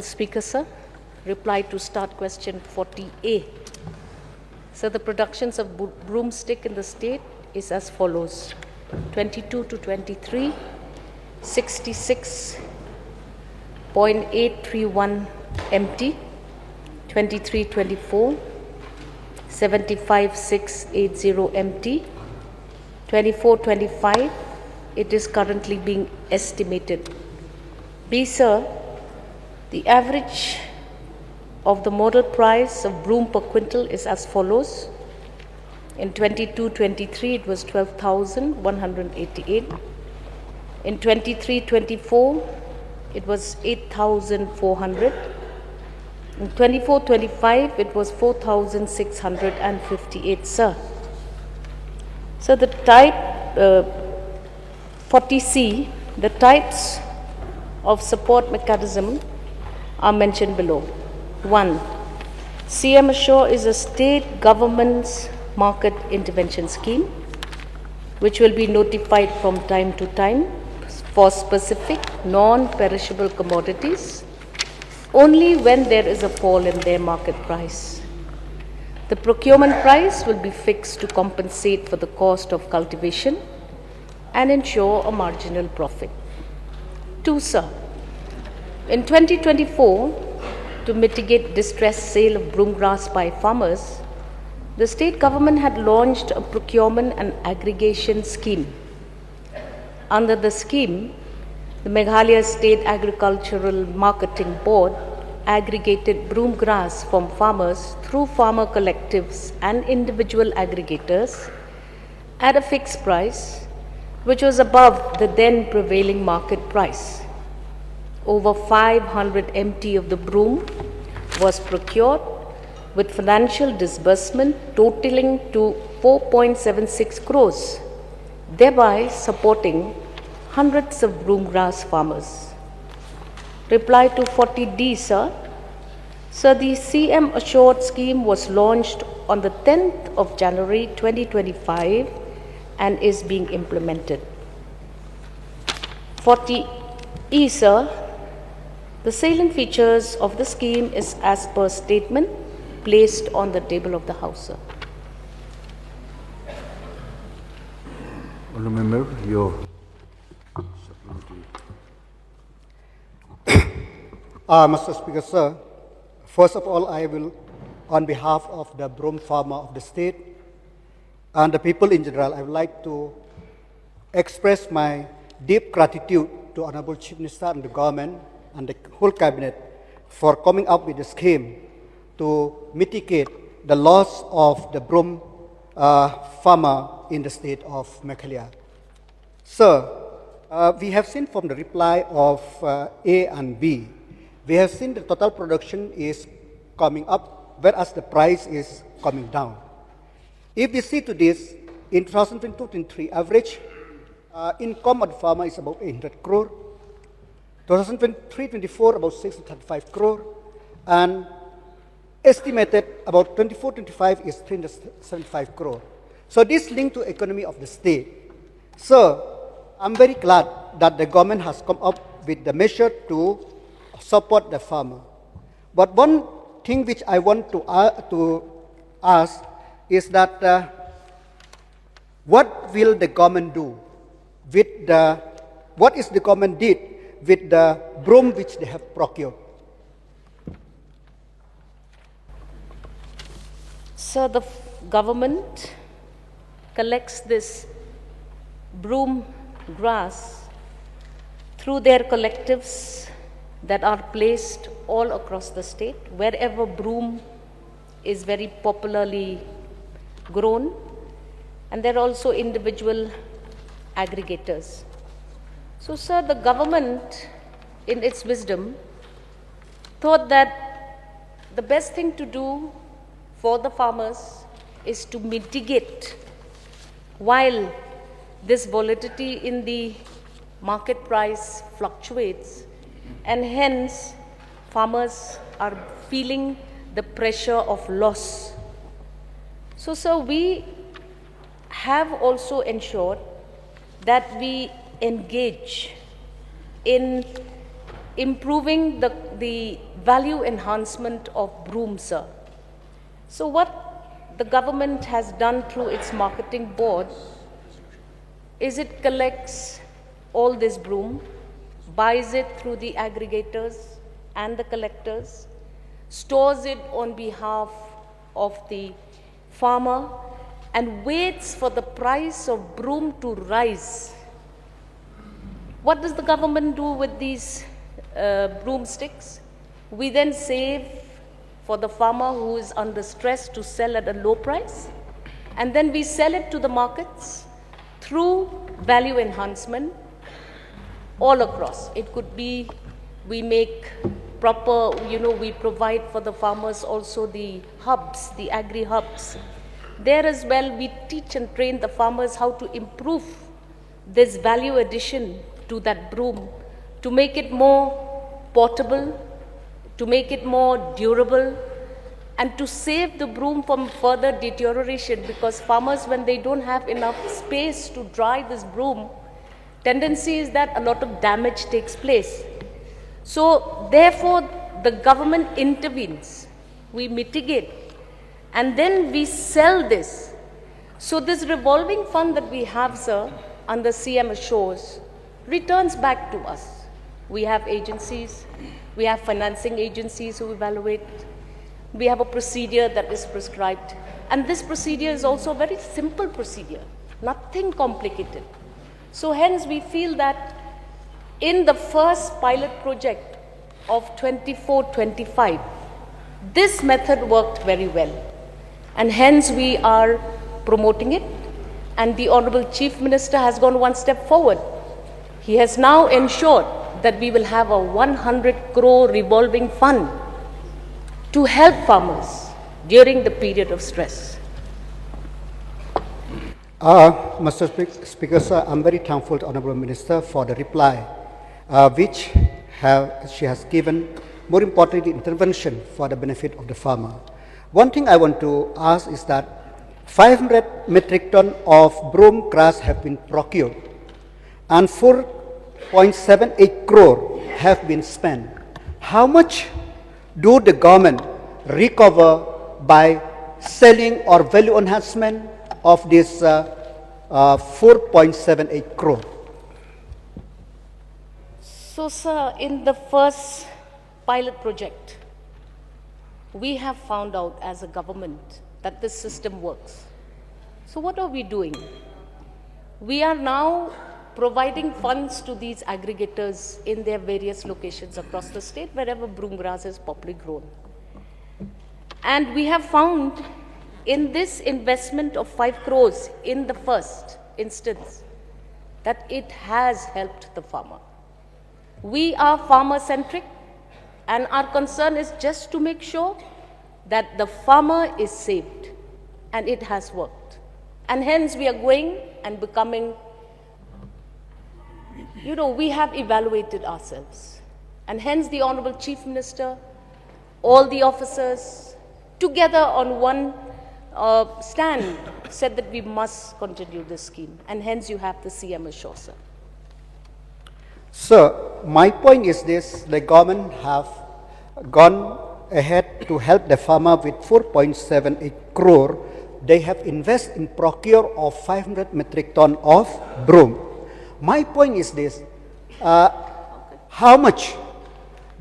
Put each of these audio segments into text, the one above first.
Speaker, sir. Reply to start question 40A. So the productions of broomstick in the state is as follows: 22 to 23, 66.831 MT, 23-24, 75.680 MT, 24-25, it is currently being estimated. B, sir, the average of the model price of broom per quintal is as follows. In 22-23, it was 12,188. In 23-24, it was 8,400. In 24-25, it was 4,658, sir. So the type 40C, the types of support mechanism are mentioned below. 1. CM Assure is a state government's market intervention scheme which will be notified from time to time for specific non-perishable commodities only when there is a fall in their market price. The procurement price will be fixed to compensate for the cost of cultivation and ensure a marginal profit. 2, sir, in 2024, to mitigate distressed sale of broom grass by farmers, the state government had launched a procurement and aggregation scheme. Under the scheme, the Meghalaya State Agricultural Marketing Board aggregated broom grass from farmers through farmer collectives and individual aggregators at a fixed price, which was above the then prevailing market price. Over 500 MT of the broom was procured with financial disbursement totaling to 4.76 crores, thereby supporting hundreds of broom grass farmers. Reply to 40D, sir. Sir, the CM Assured scheme was launched on the 10th of January 2025 and is being implemented. 40E, sir. The salient features of the scheme is as per statement placed on the table of the House, sir. Honourable Member, your Mr. Speaker, sir, first of all, I will, on behalf of the broom farmer of the state and the people in general, I would like to express my deep gratitude to Honourable Chief Minister and the government and the whole cabinet for coming up with a scheme to mitigate the loss of the broom farmer in the state of Meghalaya. Sir, we have seen from the reply of A and B, we have seen the total production is coming up, whereas the price is coming down. If we see to this, in 2022-23, average income of the farmer is about 800 crore, 2023-24 about 635 crore, and estimated about 24-25 is 375 crore. So this linked to economy of the state. Sir, I'm very glad that the government has come up with the measure to support the farmer. But one thing which I want to ask is that what will the government do with what is the government did with the broom which they have procured? So the government collects this broom grass through their collectives that are placed all across the state, wherever broom is very popularly grown, and there are also individual aggregators. So, sir, the government, in its wisdom, thought that the best thing to do for the farmers is to mitigate while this volatility in the market price fluctuates, and hence farmers are feeling the pressure of loss. So, sir, we have also ensured that we engage in improving the value enhancement of broom, sir. So what the government has done through its marketing board is it collects all this broom, buys it through the aggregators and the collectors, stores it on behalf of the farmer, and waits for the price of broom to rise. What does the government do with these broomsticks? We then save for the farmer who is under stress to sell at a low price, and then we sell it to the markets through value enhancement all across. It could be we make proper, we provide for the farmers also the hubs, the agri hubs. There as well, we teach and train the farmers how to improve this value addition to that broom, to make it more portable, to make it more durable, and to save the broom from further deterioration, because farmers, when they don't have enough space to dry this broom, tendency is that a lot of damage takes place. So therefore, the government intervenes, we mitigate, and then we sell this. So this revolving fund that we have, sir, under CM Assures, returns back to us. We have agencies, we have financing agencies who evaluate, we have a procedure that is prescribed, and this procedure is also a very simple procedure, nothing complicated. So hence we feel that in the first pilot project of 24-25, this method worked very well, and hence we are promoting it, and the Honorable Chief Minister has gone one step forward. He has now ensured that we will have a 100 crore revolving fund to help farmers during the period of stress. Mr. Speaker, sir, I'm very thankful to Honorable Minister for the reply, which she has given, more importantly, intervention for the benefit of the farmer. One thing I want to ask is that 500 metric ton of broom grass have been procured, and 4.78 crore have been spent. How much do the government recover by selling or value enhancement of this 4.78 crore? So, sir, in the first pilot project, we have found out as a government that this system works. So what are we doing? We are now providing funds to these aggregators in their various locations across the state, wherever broom grass is popularly grown. And we have found in this investment of 5 crores in the first instance that it has helped the farmer. We are farmer-centric, and our concern is just to make sure that the farmer is saved, and it has worked. And hence we are going and becoming, we have evaluated ourselves. And hence the Honorable Chief Minister, all the officers, together on one stand, said that we must continue this scheme. And hence you have the CM Assure, sir. Sir, my point is this: the government have gone ahead to help the farmer with 4.78 crore. They have invested in procure of 500 metric ton of broom. My point is this: how much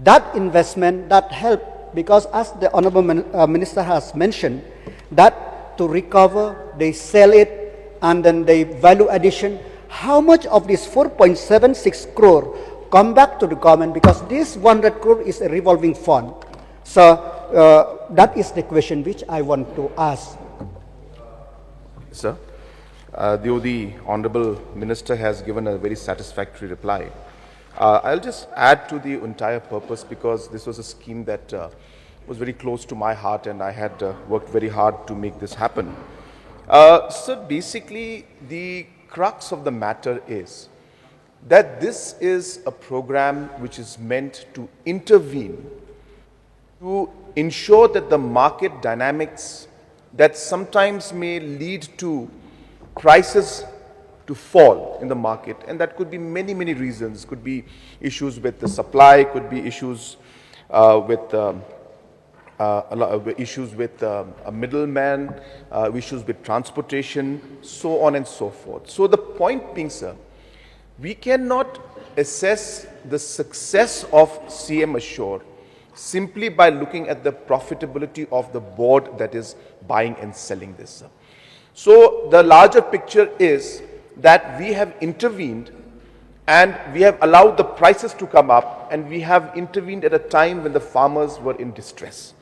that investment that help? Because as the Honorable Minister has mentioned, that to recover, they sell it, and then they value addition. How much of this 4.76 crore come back to the government? Because this 100 crore is a revolving fund. So that is the question which I want to ask. Sir, the Honorable Minister has given a very satisfactory reply. I'll just add to the entire purpose, because this was a scheme that was very close to my heart, and I had worked very hard to make this happen. So basically, the crux of the matter is that this is a program which is meant to intervene, to ensure that the market dynamics that sometimes may lead to crisis to fall in the market, and that could be many, many reasons. Could be issues with the supply, could be issues with a middleman, issues with transportation, so on and so forth. So the point being, sir, we cannot assess the success of CM Assure simply by looking at the profitability of the board that is buying and selling this, sir. So the larger picture is that we have intervened and we have allowed the prices to come up, and we have intervened at a time when the farmers were in distress.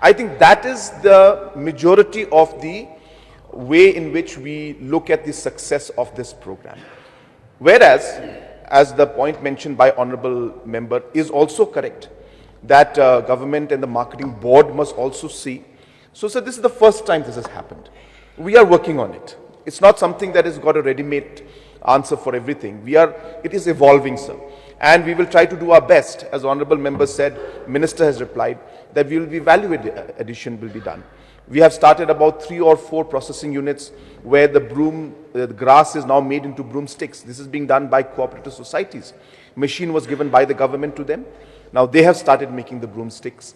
I think that is the majority of the way in which we look at the success of this program. Whereas, as the point mentioned by Honorable Member is also correct, that government and the marketing board must also see. So, sir, this is the first time this has happened. We are working on it. It's not something that has got a ready-made answer for everything. It is evolving, sir. And we will try to do our best. As Honorable Member said, Minister has replied, that we will be value addition will be done. We have started about 3 or 4 processing units where the grass is now made into broomsticks. This is being done by cooperative societies. Machine was given by the government to them. Now they have started making the broomsticks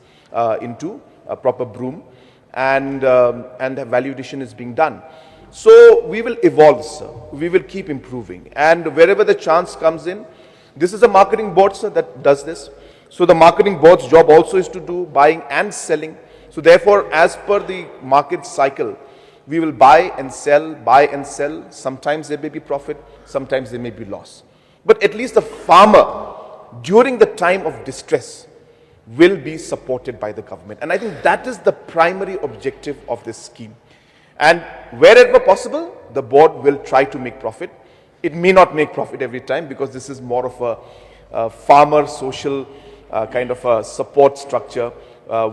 into a proper broom, and the value addition is being done. So we will evolve, sir. We will keep improving. And wherever the chance comes in, this is a marketing board, sir, that does this. So the marketing board's job also is to do buying and selling. So therefore, as per the market cycle, we will buy and sell. Sometimes there may be profit, sometimes there may be loss. But at least the farmer, during the time of distress, will be supported by the government. And I think that is the primary objective of this scheme. And wherever possible, the board will try to make profit. It may not make profit every time, because this is more of a farmer social kind of a support structure,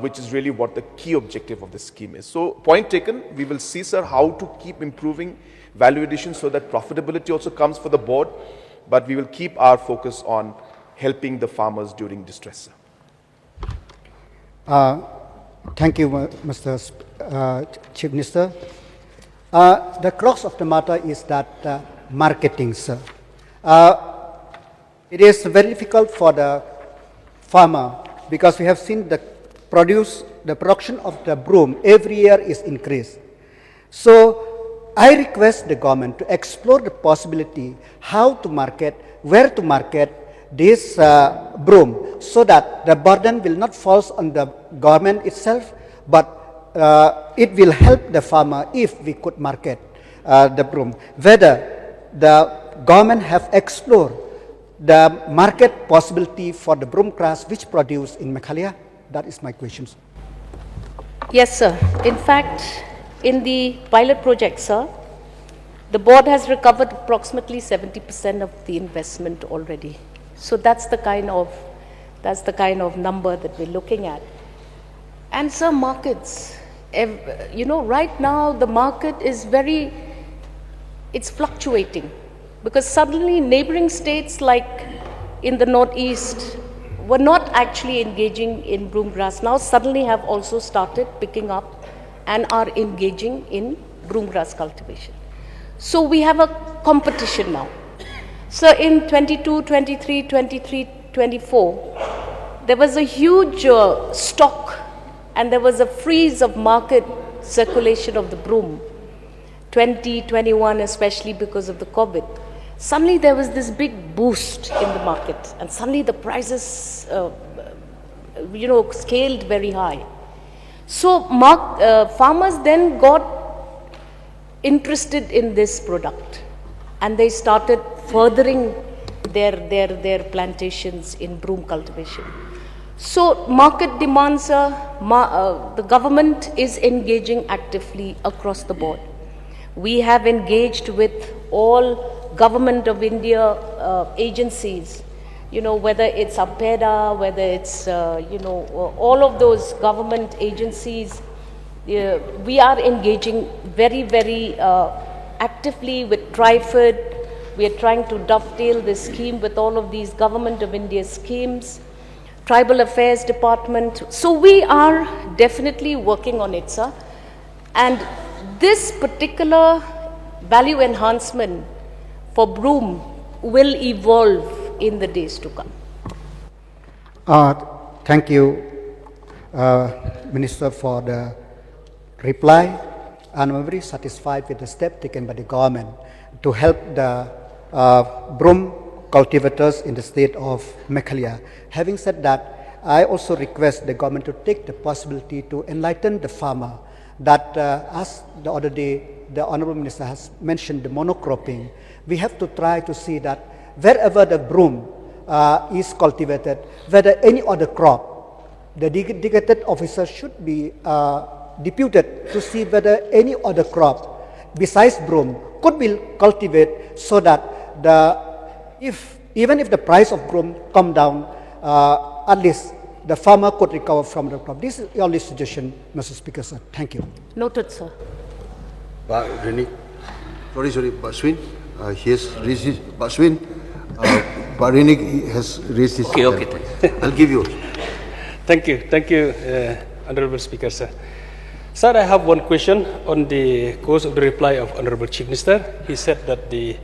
which is really what the key objective of the scheme is. So point taken, we will see, sir, how to keep improving value addition so that profitability also comes for the board, but we will keep our focus on helping the farmers during distress, sir. Thank you, Mr. Chief Minister. The crux of the matter is that marketing, sir. It is very difficult for the farmer, because we have seen the production of the broom every year is increased. So I request the government to explore the possibility how to market, where to market this broom, so that the burden will not fall on the government itself, but it will help the farmer if we could market the broom. Whether the government have explored the market possibility for the broom grass which produced in Meghalaya. That is my question. Yes, sir. In fact, in the pilot project, sir, the board has recovered approximately 70% of the investment already. So that's the kind of number that we're looking at. And sir, markets, right now the market is it's fluctuating, because suddenly neighboring states like in the northeast were not actually engaging in broom grass, now suddenly have also started picking up and are engaging in broom grass cultivation. So we have a competition now. So in 22, 23, 24, there was a huge stock, and there was a freeze of market circulation of the broom. 2021, especially because of the COVID. Suddenly there was this big boost in the market, and suddenly the prices, scaled very high. So farmers then got interested in this product, and they started furthering their plantations in broom cultivation. So market demands, the government is engaging actively across the board. We have engaged with all Government of India agencies, whether it's paidbah, whether it's, all of those government agencies. We are engaging very, very actively with Trifid. We are trying to dovetail this scheme with all of these Government of India schemes, Tribal Affairs Department. So we are definitely working on it, sir. And this particular value enhancement for broom will evolve in the days to come. Thank you, Minister, for the reply. And I'm very satisfied with the step taken by the government to help the broom cultivators in the state of Meghalaya. Having said that, I also request the government to take the possibility to enlighten the farmer that as the other day, the Honorable Minister has mentioned the monocropping. We have to try to see that wherever the broom is cultivated, whether any other crop, the dedicated officer should be deputed to see whether any other crop besides broom could be cultivated, so that even if the price of broom come down, at least the farmer could recover from the crop. This is the only suggestion, Mr. Speaker, sir. Thank you. Noted, sir. Pak Renik, sorry, Pak Swin, he has raised his, Pak Swin, Pak Renik has raised his hand. Okay. I'll give you. Thank you, Honorable Speaker, sir. Sir, I have one question on the course of the reply of Honorable Chief Minister. He said that the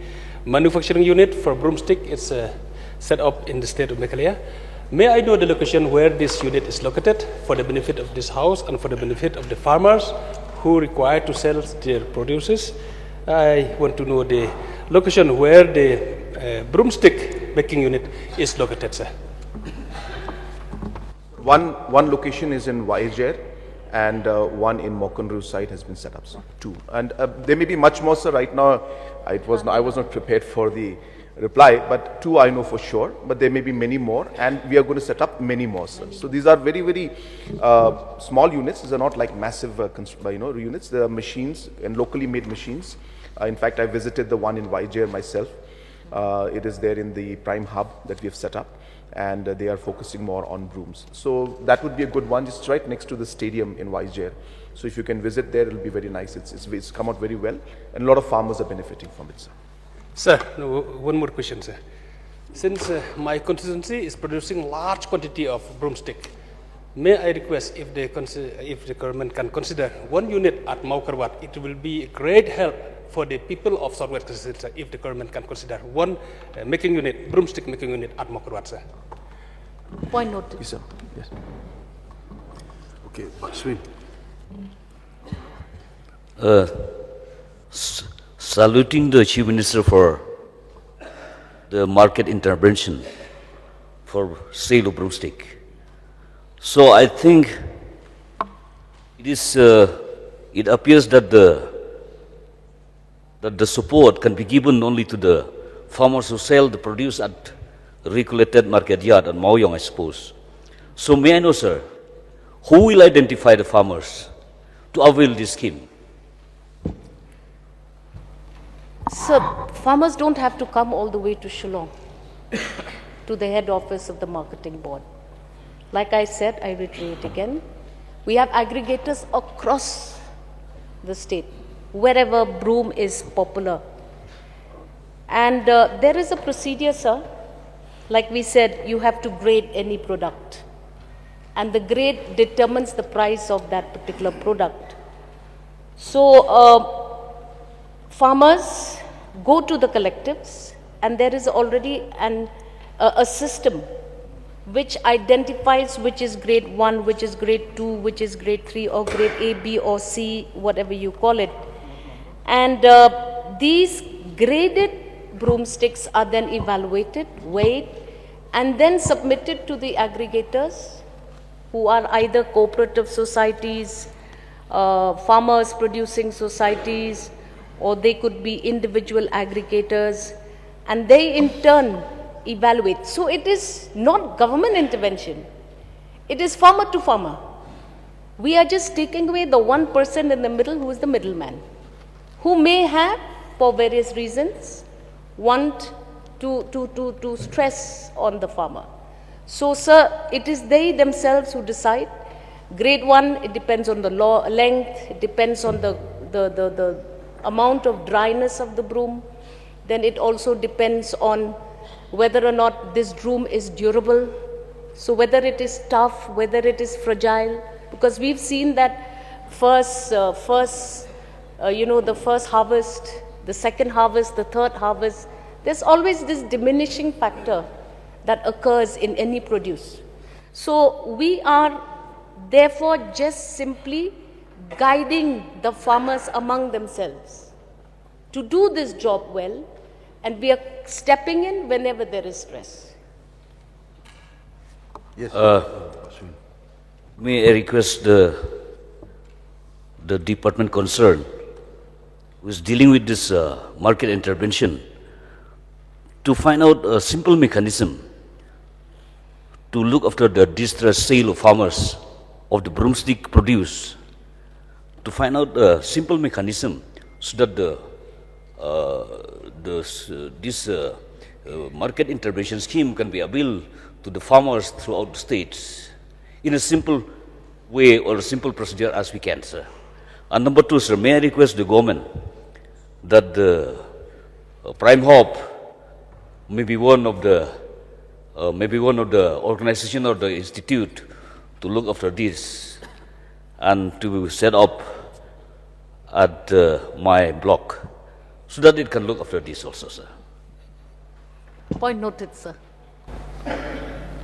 manufacturing unit for Broomstick is set up in the state of Meghalaya. May I know the location where this unit is located for the benefit of this house and for the benefit of the farmers who require to sell their produces? I want to know the location where the Broomstick making unit is located, sir. One location is in Yingeh, and one in Mawphor Youtube site has been set up, so 2. And there may be much more, sir. Right now, I was not prepared for the reply, but 2 I know for sure, but there may be many more, and we are going to set up many more, sir. So these are very, very small units. These are not like massive units. They are machines and locally made machines. In fact, I visited the one in Yingeh myself. It is there in the prime hub that we have set up, and they are focusing more on brooms. So that would be a good one. It's right next to the stadium in Yingeh. So if you can visit there, it'll be very nice. It's come out very well, and a lot of farmers are benefiting from it, sir. Sir, one more question, sir. Since my constituency is producing large quantity of Broomstick, may I request if the government can consider one unit at Mawphor, it will be a great help for the people of Southwest constituency if the government can consider one making unit, Broomstick making unit at Mawphor, sir. Point noted. Yes, sir. Yes. Okay, Pak Swin. Saluting the Chief Minister for the market intervention for sale of Broomstick. So I think it appears that the support can be given only to the farmers who sell the produce at regulated market yard at Maoyong, I suppose. So may I know, sir, who will identify the farmers to avail this scheme? Sir, farmers don't have to come all the way to Shillong, to the head office of the marketing board. Like I said, I reiterate again, we have aggregators across the state, wherever broom is popular. And there is a procedure, sir. Like we said, you have to grade any product, and the grade determines the price of that particular product. So, farmers go to the collectives, and there is already a system which identifies which is grade 1, which is grade 2, which is grade 3, or grade A, B, or C, whatever you call it. And these graded broomsticks are then evaluated, weighed, and then submitted to the aggregators, who are either cooperative societies, farmers producing societies, or they could be individual aggregators, and they in turn evaluate. So it is not government intervention, it is farmer to farmer. We are just taking away the one person in the middle who is the middleman, who may have, for various reasons, want to stress on the farmer. So, sir, it is they themselves who decide. Grade 1, it depends on the length, it depends on the amount of dryness of the broom. Then it also depends on whether or not this broom is durable. So whether it is tough, whether it is fragile, because we've seen that the first harvest, the second harvest, the third harvest, there's always this diminishing factor that occurs in any produce. So we are therefore just simply guiding the farmers among themselves to do this job well, and we are stepping in whenever there is stress. Yes. May I request the department concerned who is dealing with this market intervention to find out a simple mechanism to look after the distressed sale of farmers of the broomstick produce, to find out a simple mechanism so that this market intervention scheme can be available to the farmers throughout the states in a simple way or a simple procedure as we can, sir. And number two, sir, may I request the government that the Prime Hop may be one of the organization or the institute to look after this and to set up at my block so that it can look after this also, sir. Point noted, sir.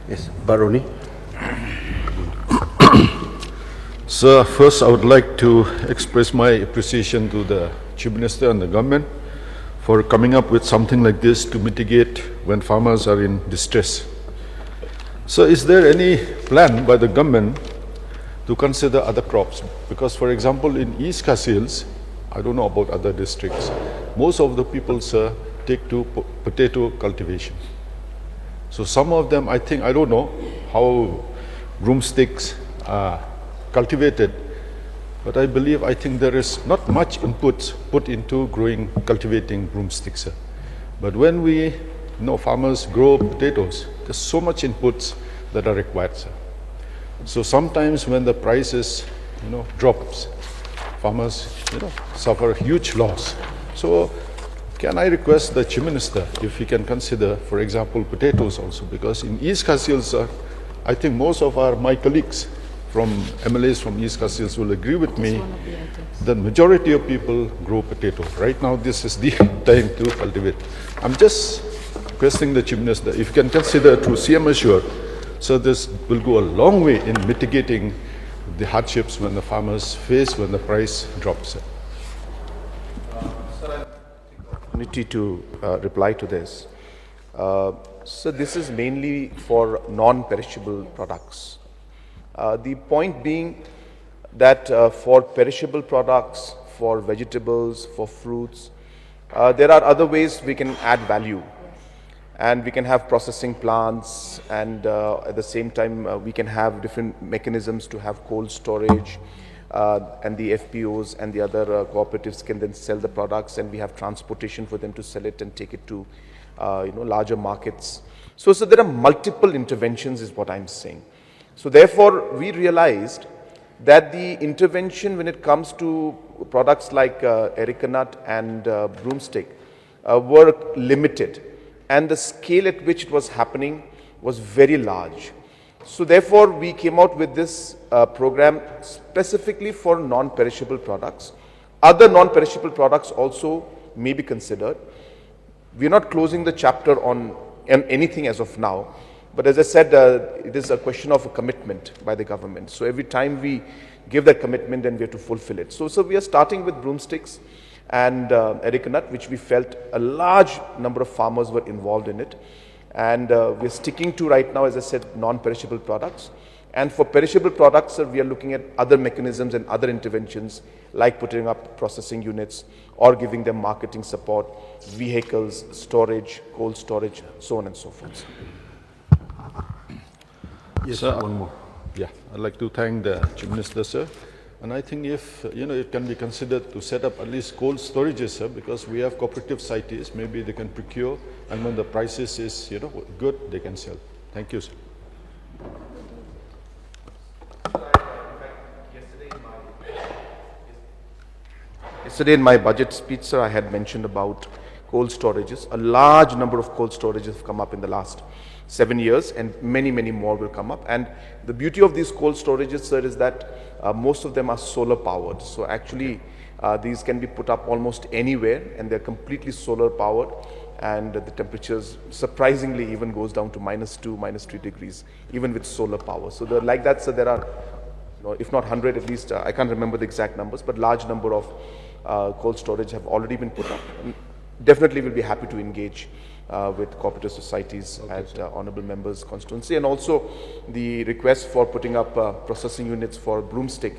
Yes, Baroni. Sir, first I would like to express my appreciation to the Chief Minister and the government for coming up with something like this to mitigate when farmers are in distress. So is there any plan by the government to consider other crops? Because for example in East Kashmir Hills, I don't know about other districts, most of the people, sir, take to potato cultivation. So some of them, I don't know how broomsticks are cultivated, but I think there is not much input put into cultivating broomsticks, sir. But when we farmers grow potatoes, there's so much inputs that are required, sir. So sometimes when the prices, drops, farmers, suffer a huge loss. So can I request the Chief Minister if he can consider, for example, potatoes also, because in East Kashmir Hills, sir, I think most of my colleagues from MLAs from East Kashmir Hills will agree with me that majority of people grow potato. Right now, this is the time to cultivate. I'm just requesting the Chief Minister, if you can consider through CM Assure, so this will go a long way in mitigating the hardships when the farmers face when the price drops. Opportunity to reply to this. So this is mainly for non-perishable products. The point being that for perishable products, for vegetables, for fruits, there are other ways we can add value. And we can have processing plants, and at the same time we can have different mechanisms to have cold storage, and the FPOs and the other cooperatives can then sell the products, and we have transportation for them to sell it and take it to larger markets. So there are multiple interventions is what I'm saying. So therefore we realized that the intervention when it comes to products like areca nut and broomstick were limited, and the scale at which it was happening was very large. So therefore we came out with this program specifically for non-perishable products. Other non-perishable products also may be considered. We are not closing the chapter on anything as of now, but as I said, it is a question of a commitment by the government. So every time we give that commitment, then we have to fulfill it. So we are starting with broomsticks and areca nut, which we felt a large number of farmers were involved in it. And we're sticking to right now, as I said, non-perishable products. And for perishable products, we are looking at other mechanisms and other interventions, like putting up processing units or giving them marketing support, vehicles, storage, cold storage, so on and so forth. Yes, Sir, one more. Yeah, I'd like to thank the Chief Minister, sir. And I think if, it can be considered to set up at least cold storages, sir, because we have cooperative societies, maybe they can procure, and when the prices is, good, they can sell. Thank you, sir. Yesterday in my budget speech, sir, I had mentioned about cold storages. A large number of cold storages have come up in the last 7 years, and many, many more will come up. And the beauty of these cold storages, sir, is that most of them are solar powered. So actually, these can be put up almost anywhere, and they're completely solar powered. and the temperatures surprisingly even goes down to -2, -3 degrees, even with solar power. So like that, so there are, if not 100, at least, I can't remember the exact numbers, but large number of cold storage have already been put up. And definitely we'll be happy to engage with cooperative societies at honorable members' constituency, and also the request for putting up processing units for Broomstick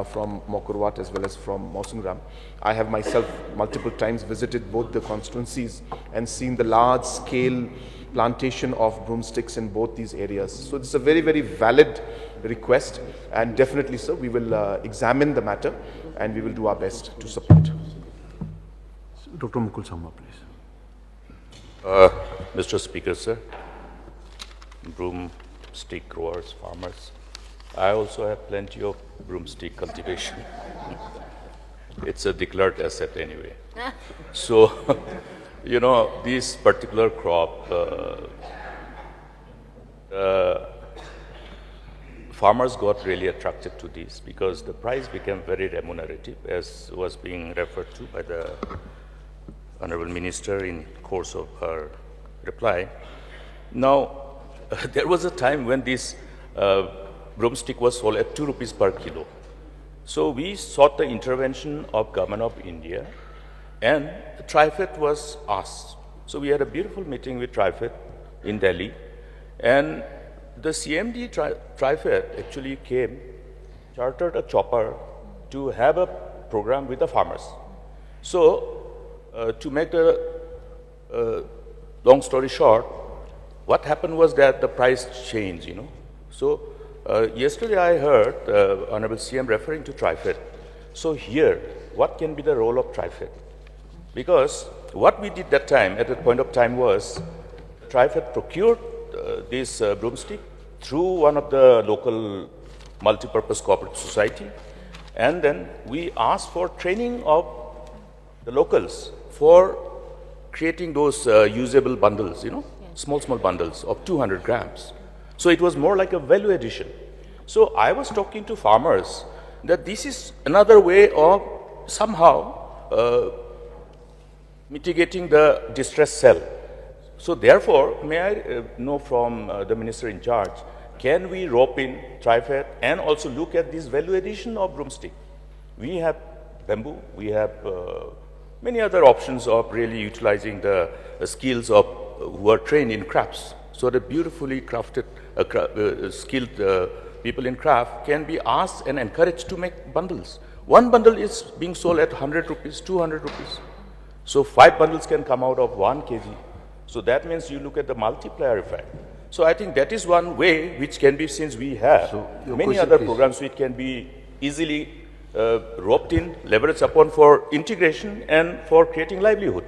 from Mawphor as well as from Mawphor. I have myself multiple times visited both the constituencies and seen the large scale plantation of broomsticks in both these areas. So it's a very, very valid request, and definitely, sir, we will examine the matter and we will do our best to support. Dr. Mukul Sangma, please. Mr. Speaker, sir, broomstick growers, farmers, I also have plenty of broomstick cultivation. It's a declared asset anyway. So, this particular crop, farmers got really attracted to this because the price became very remunerative, as was being referred to by the Honorable Minister in course of her reply. Now, there was a time when this broomstick was sold at 2 rupees per kilo. So we sought the intervention of Government of India, and TriFed was asked. So we had a beautiful meeting with TriFed in Delhi, and the CMD TriFed actually came, chartered a chopper to have a program with the farmers. So to make the long story short, what happened was that the price changed, So yesterday I heard Honorable CM referring to TriFed. So here, what can be the role of TriFed? Because what we did that time, at that point of time, was TriFed procured this broomstick through one of the local multi-purpose cooperative society, and then we asked for training of the locals for creating those usable bundles, small bundles of 200 grams. So it was more like a value addition. So I was talking to farmers that this is another way of somehow mitigating the distress sell. So therefore, may I know from the minister in charge, can we rope in TriFed and also look at this value addition of broomstick? We have bamboo, we have many other options of really utilizing the skills of who are trained in crafts. So the beautifully crafted, skilled people in craft can be asked and encouraged to make bundles. One bundle is being sold at 100 rupees, 200 rupees. So 5 bundles can come out of 1 kg. So that means you look at the multiplier effect. So I think that is one way which can be, since we have many other programs which can be easily roped in, leveraged upon for integration and for creating livelihood.